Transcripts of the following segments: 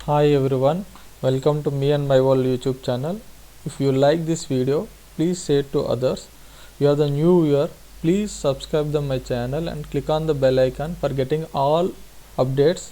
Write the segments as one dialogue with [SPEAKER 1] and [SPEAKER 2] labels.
[SPEAKER 1] Hi everyone, welcome to Me and My World YouTube channel. If you like this video, please share to others. If you are the new viewer, please subscribe to my channel and click on the bell icon for getting all updates.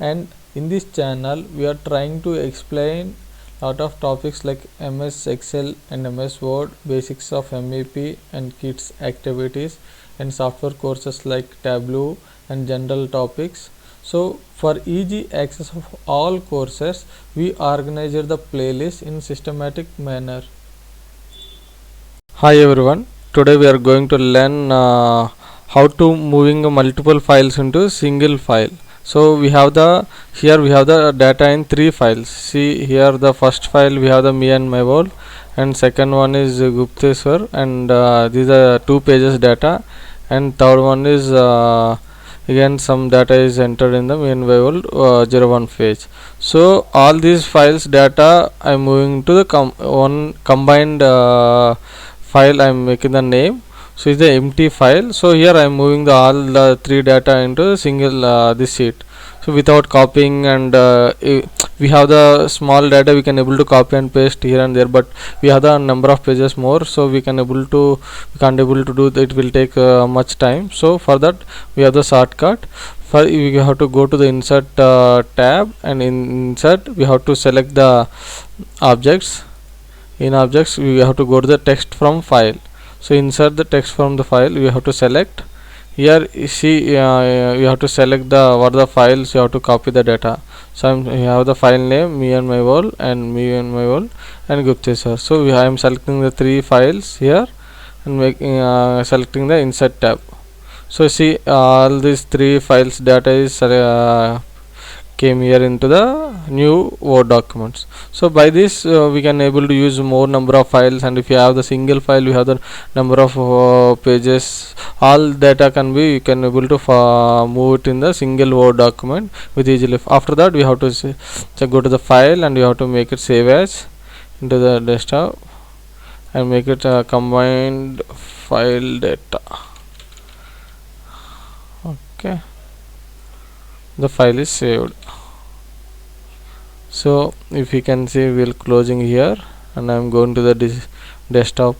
[SPEAKER 1] And in this channel, we are trying to explain lot of topics like MS Excel and MS Word, basics of MEP and kids activities, and software courses like Tableau and general topics. So for easy access of all courses, we organized the playlist in systematic manner. Hi everyone. Today we are going to learn how to moving multiple files into single file. So we have the here we have the data in three files. See here the first file we have the Me and My World, and second one is Gupteswar, and these are 2 pages data, and third one is again some data is entered in the main variable 01 page. So all these files data I'm moving to the one combined file. I'm making the name, so it's the empty file. So here I'm moving the all the three data into a single this sheet. So without copying, and we have the small data, we can able to copy and paste here and there, but we have the number of pages more, so we can't able to do that. It will take much time. So for that we have the shortcut. For we have to go to the insert tab, and in insert we have to select the objects. In objects we have to go to the text from file. So insert the text from the file, we have to select. Here you see you have to select the what the files you have to copy the data. So you have the file name Me and My World and Me and My World and Gupteswar. So I am selecting the three files here and making selecting the insert tab. So see all these three files data is came here into the new Word documents. So by this we can able to use more number of files, and if you have the single file, you have the number of pages. All data can be you can able to move it in the single Word document with easily. After that we have to go to the file, and you have to make it save as into the desktop and make it combined file data. Okay, the file is saved. So if you can see, we'll closing here, and I'm going to the desktop.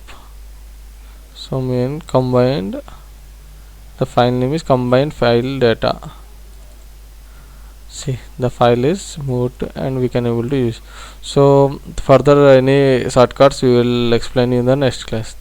[SPEAKER 1] So main combined, the file name is combined file data. See, the file is moved and we can able to use. So further any shortcuts we will explain in the next class.